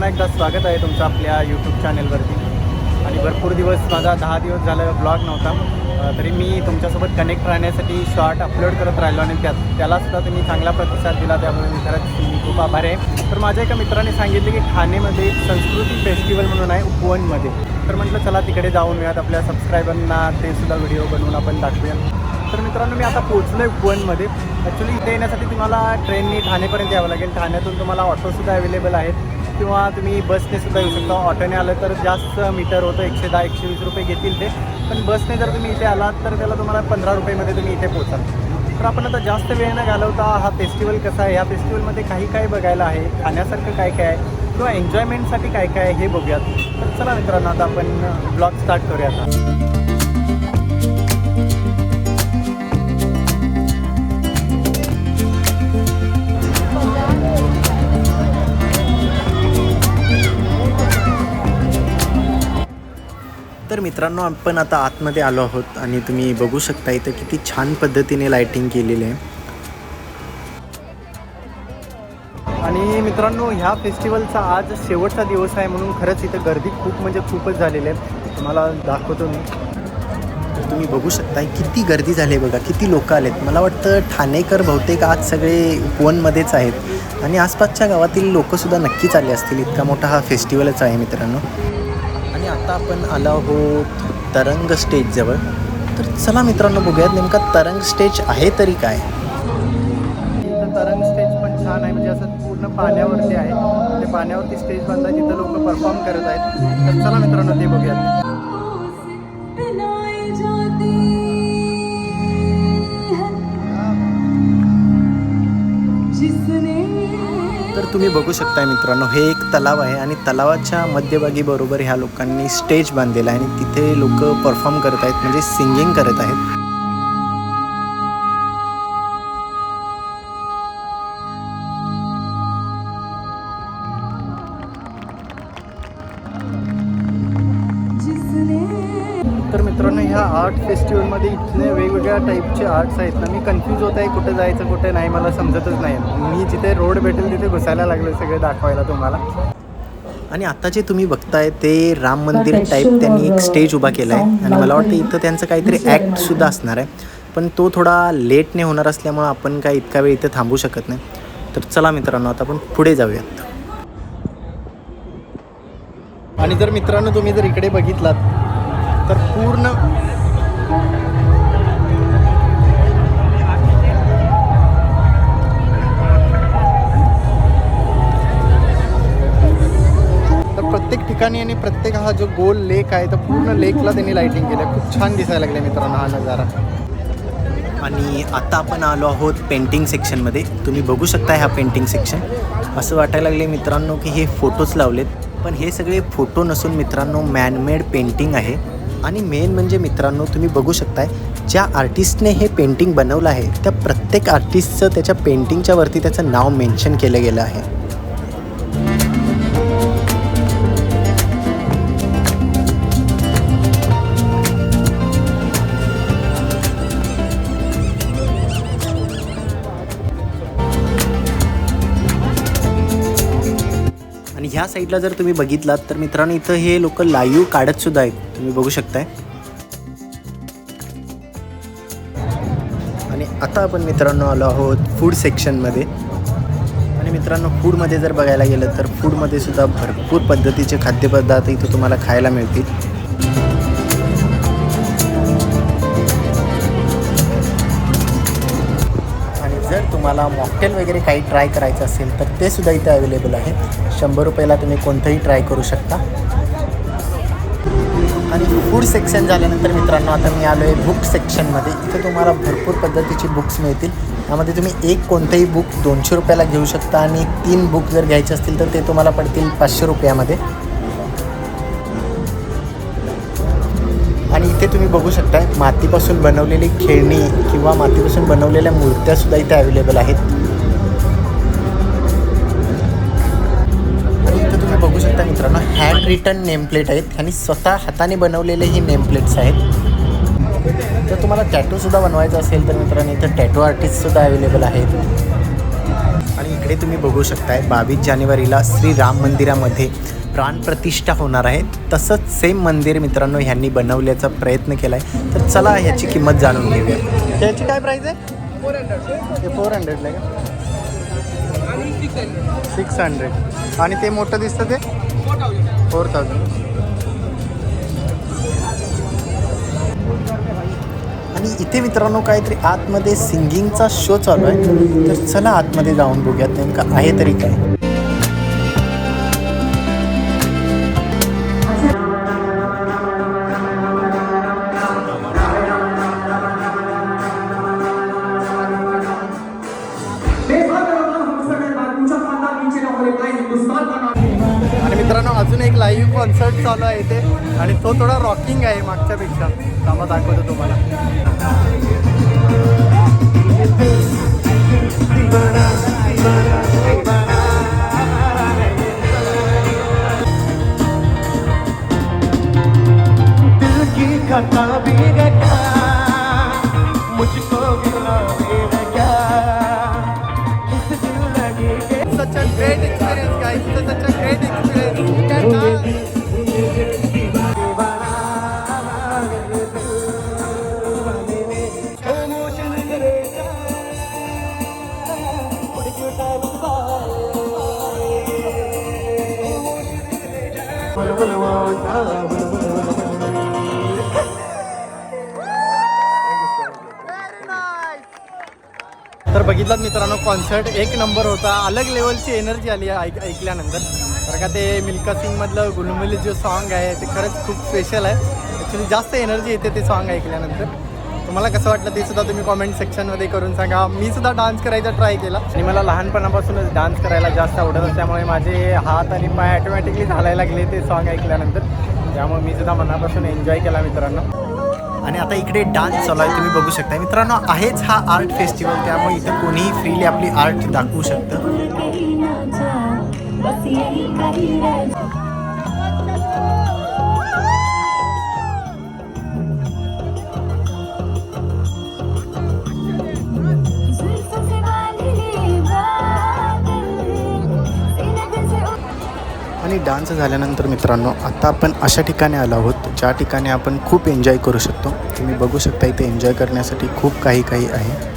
पुन्हा एकदा स्वागत आहे तुमचं आपल्या यूट्यूब चॅनेलवरती. आणि भरपूर दिवस माझा 10 दिवस झालं ब्लॉग नव्हता, तरी मी तुमच्यासोबत कनेक्ट राहण्यासाठी शॉर्ट अपलोड करत राहिलो आणि त्यालासुद्धा तुम्ही चांगला प्रतिसाद दिला, त्यामुळे मी खरंच मी खूप आभारी आहे. तर माझ्या एका मित्राने सांगितले की ठाणेमध्ये संस्कृती फेस्टिवल म्हणून आहे उपवनमध्ये, तर म्हटलं चला तिकडे जाऊन मिळत आपल्या सबस्क्रायबरना ते सुद्धा व्हिडिओ बनवून आपण दाखवूया. तर मित्रांनो मी आता पोहोचलो आहे उपवनमध्ये. ॲक्च्युली इथे येण्यासाठी तुम्हाला ट्रेननी ठाणेपर्यंत यावं लागेल. ठाण्यातून तुम्हाला ऑटोसुद्धा अवेलेबल आहेत किंवा तुम्ही बसने सुद्धा येऊ शकता. ऑटोने आलं तर जास्त मीटर होतं, 110-120 रुपये घेतील ते, पण बसने जर तुम्ही इथे आलात तर त्याला तुम्हाला 15 रुपयेमध्ये तुम्ही इथे पोचाल. तर आपण आता जास्त वेळ न घालवता हा फेस्टिवल कसा आहे, या फेस्टिवलमध्ये काही काय बघायला आहे, खाण्यासारखं काय काय आहे किंवा एन्जॉयमेंटसाठी काय काय आहे हे बघूयात. तर चला मित्रांनो आता आपण ब्लॉग स्टार्ट करूया. आता तर मित्रांनो आपण आता आतमध्ये आलो आहोत आणि तुम्ही बघू शकता इथं किती छान पद्धतीने लाइटिंग केलेली आहे. आणि मित्रांनो ह्या फेस्टिवलचा आज शेवटचा दिवस आहे, म्हणून खरंच इथं गर्दी खूप म्हणजे खूपच झालेली आहे. तुम्हाला दाखवतो मी. तर तुम्ही बघू शकता किती गर्दी झाली आहे बघा, किती लोक आलेत. मला वाटतं ठाणेकर बहुतेक आज सगळे उपवनमध्येच आहेत आणि आसपासच्या गावातील लोकसुद्धा नक्कीच आले असतील. इतका मोठा हा फेस्टिवलच आहे मित्रांनो. आणि आता आपण आलो आहोत तरंग स्टेजजवळ. तर चला मित्रांनो बघूयात नेमका तरंग स्टेज आहे तरी काय. इथं तरंग स्टेज पण छान आहे, म्हणजे असं पूर्ण पाण्यावरती आहे. ते पाण्यावरती स्टेज बांधला, तिथं लोक परफॉर्म करत आहेत. तर चला मित्रांनो ते बघूयात. तर तुम्ही बघू शकताय मित्रांनो हे एक तलाव आहे आणि तलावाच्या मध्यभागी बरोबर ह्या लोकांनी स्टेज बांधलेला आहे आणि तिथे लोक परफॉर्म करत आहेत, म्हणजे सिंगिंग करत आहेत. तर मित्रांनो ह्या आर्ट फेस्टिवलमध्ये इतने वेगवेगळ्या टाईपचे आर्ट्स आहेत ना, मी कन्फ्यूज होत आहे कुठं जायचं कुठे नाही, मला समजतच नाही. मी जिथे रोड भेटेल तिथे घुसायला लागलो सगळे दाखवायला तुम्हाला. आणि आता जे तुम्ही बघताय ते राम मंदिर टाईप त्यांनी एक स्टेज उभा केला आहे आणि मला वाटतं इथं त्यांचं काहीतरी ॲक्टसुद्धा असणार आहे, पण तो थोडा लेटने होणार असल्यामुळं आपण काय इतका वेळ इथं थांबू शकत नाही. तर चला मित्रांनो आता आपण पुढे जाऊयात. आणि जर मित्रांनो तुम्ही जर इकडे बघितलात तर पूर्ण प्रत्येक ठिकाणी आणि प्रत्येक हा जो गोल लेक आहे तर पूर्ण लेकला त्यांनी लाइटिंग केलं आहे. खूप छान दिसायला लागले मित्रांनो हा नजारा. आणि आता आपण आलो आहोत पेंटिंग सेक्शनमध्ये. तुम्ही बघू शकता हा पेंटिंग सेक्शन. असं वाटायला लागले मित्रांनो की हे फोटोच लावलेत, पण हे सगळे फोटो नसून मित्रांनो मॅनमेड पेंटिंग आहे. आणि मेन म्हणजे मित्रांनो तुम्ही बघू शकताय ज्या आर्टिस्टने हे पेंटिंग बनवलं आहे त्या प्रत्येक आर्टिस्टचं त्याच्या पेंटिंगच्या वरती त्याचं नाव मेन्शन केलं गेलं आहे. आणि ह्या साईडला जर तुम्ही बघितलात तर मित्रांनो इथं हे लोक लाईव्ह काढत सुद्धा आहेत, तुम्ही बघू शकताय. आणि आता आपण मित्रांनो आलो आहोत फूड सेक्शनमध्ये. आणि मित्रांनो फूडमध्ये जर बघायला गेलं तर फूडमध्ये सुद्धा भरपूर पद्धतीचे खाद्यपदार्थ इथं तुम्हाला खायला मिळतील. जर तुम्हाला मॉकटेल वगैरे काही ट्राय करायचं असेल तर ते सुद्धा इथे अवेलेबल आहे. 100 रुपयाला तुम्ही कोणतंही ट्राय करू शकता. आणि फूड सेक्शन झाल्यानंतर मित्रांनो आता मी आलो आहे बुक सेक्शनमध्ये. इथे तुम्हाला भरपूर पद्धतीची बुक्स मिळतील. त्यामध्ये तुम्ही एक कोणतंही बुक 200 रुपयाला घेऊ शकता आणि 3 बुक जर घ्यायचे असतील तर ते तुम्हाला पडतील 500 रुपयामध्ये. आणि इथे तुम्ही बघू शकता मातीपासून बनवलेली खेळणी किंवा मातीपासून बनवलेल्या मूर्त्यासुद्धा इथे अवेलेबल आहेत. आणि इथे तुम्ही बघू शकता मित्रांनो हँड रिटन नेमप्लेट आहेत आणि स्वतः हाताने बनवलेले ही नेमप्लेट्स आहेत. तर तुम्हाला टॅटूसुद्धा बनवायचा असेल तर मित्रांनो इथे टॅटू आर्टिस्टसुद्धा अवेलेबल आहेत. आणि इकडे तुम्ही बघू शकताय 22 जानेवारीला श्री राम मंदिरामध्ये प्राणप्रतिष्ठा होणार आहे. तसंच सेम मंदिर मित्रांनो ह्यांनी बनवण्याचा प्रयत्न केला आहे. तर चला ह्याची किंमत जाणून घेऊया. त्याची काय प्राईस आहे? 400 का 600. आणि ते मोठं दिसतं ते 4000. आणि इथे मित्रांनो काहीतरी आतमध्ये सिंगिंगचा शो चालू आहे. तर चला आतमध्ये जाऊन बघूयात नेमकं आहे तरी काय. आणि मित्रांनो अजून एक लाईव्ह कॉन्सर्ट चालू आहे इथे आणि तो थोडा रॉकिंग आहे मागच्यापेक्षा. थांबा दाखवतो तुम्हाला. Such a great experience, guys. It's such a great experience. तर बघितलात मित्रांनो कॉन्सर्ट एक नंबर होता. अलग लेवलची एनर्जी आली ऐकल्यानंतर. कारण का ते मिल्का सिंगमधलं गुलमुली जो सॉन्ग आहे ते खरंच खूप स्पेशल आहे. ॲक्च्युली जास्त एनर्जी येते ते सॉन्ग ऐकल्यानंतर. तुम्हाला कसं वाटलं ते सुद्धा तुम्ही कॉमेंट सेक्शनमध्ये करून सांगा. मी सुद्धा डान्स करायचा ट्राय केला आणि मला लहानपणापासूनच डान्स करायला जास्त आवडत त्यामुळे माझे हात आणि पाय ॲटोमॅटिकली घालायला लागले ते सॉन्ग ऐकल्यानंतर. त्यामुळे मी सुद्धा मनापासून एन्जॉय केला मित्रांनो. आणि आता इकडे डान्स चालू आहे तुम्ही बघू शकता मित्रांनो. आहेच हा आर्ट फेस्टिवल त्यामुळे इथं कोणीही फ्रीली आपली आर्ट दाखवू शकतं. आणि डान्स झाल्यानंतर मित्रांनो आता आपण अशा ठिकाणी आलो आहोत ज्या ठिकाणी आपण खूप एन्जॉय करू शकतो. तुम्ही बघू शकता इथे एन्जॉय करण्यासाठी खूप काही आहे.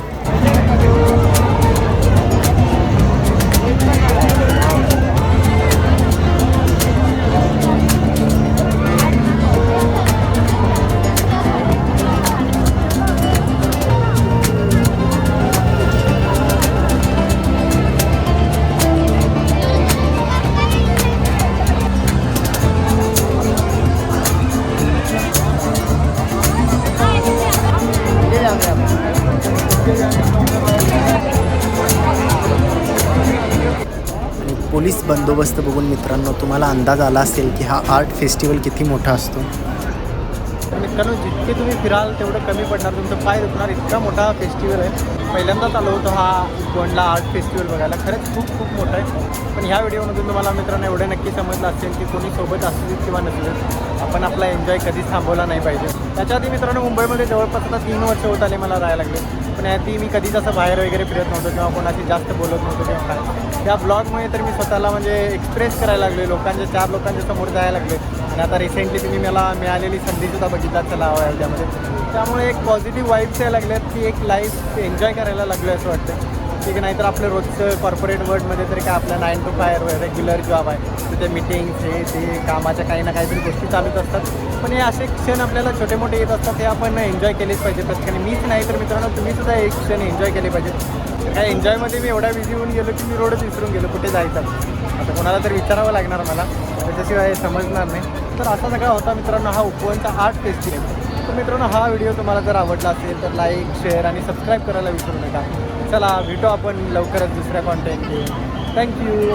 पोलीस बंदोबस्त बघून मित्रांनो तुम्हाला अंदाज आला असेल की हा आर्ट फेस्टिवल किती मोठा असतो. मित्रांनो जितके तुम्ही फिराल तेवढं कमी पडणार, तुमचं पाय दुखणार. इतका मोठा फेस्टिवल आहे. पहिल्यांदाच आलो होतो हा गोंडला आर्ट फेस्टिवल बघायला. खरंच खूप खूप मोठं आहे. पण ह्या व्हिडिओमधून तुम्हाला मित्रांनो एवढं नक्की समजलं असेल की कोणी सोबत असतील किंवा नसतील आपण आपला एन्जॉय कधीच थांबवला नाही पाहिजे. त्याच्या आधी मित्रांनो मुंबईमध्ये जवळपास आता 3 वर्ष होत आले मला राहायला लागले. पण याआधी मी कधीच असं बाहेर वगैरे फिरत नव्हतो किंवा कोणाशी जास्त बोलत नव्हतो किंवा काय. त्या ब्लॉगमुळे तर मी स्वतःला म्हणजे एक्सप्रेस करायला लागले. लोकांच्या 4 लोकांच्या समोर जायला लागले. आणि आता रिसेंटली तुम्ही मला मिळालेली संधीसुद्धा बघितला चला हवा याच्यामध्ये. त्यामुळे एक पॉझिटिव्ह वाईब्स यायला लागल्यात की एक लाईफ एन्जॉय करायला लागलो असं वाटतं. ठीक आहे, नाहीतर आपलं रोजचं कॉर्पोरेट वर्ल्डमध्ये तरी काय आपलं 9 to 5 रेग्युलर जॉब आहे. तिथे मीटिंग्स हे ते कामाच्या काही ना काहीतरी गोष्टी चालूच असतात. पण हे असे क्षण आपल्याला छोटे मोठे येत असतात हे आपण एन्जॉय केलेच पाहिजे प्रत्येकाने. मीच नाही तर मित्रांनो तुम्हीसुद्धा एक क्षण एन्जॉय केले पाहिजे. काय एन्जॉयमध्ये मी एवढ्या बिझी होऊन गेलो की मी रोडच विसरून गेलो कुठे जायचं. आता कोणाला तरी विचारावं लागणार मला, त्याच्याशिवाय समजणार नाही. तर असा सगळा होता मित्रांनो हा उपवनचा आर्ट फेस्टिवल. तर मित्रांनो हा व्हिडिओ तुम्हाला जर आवडला असेल तर लाईक शेअर आणि सबस्क्राईब करायला विसरू नका. चला भेटू आपण लवकरच दुसऱ्या कॉन्टेंटने. थँक्यू.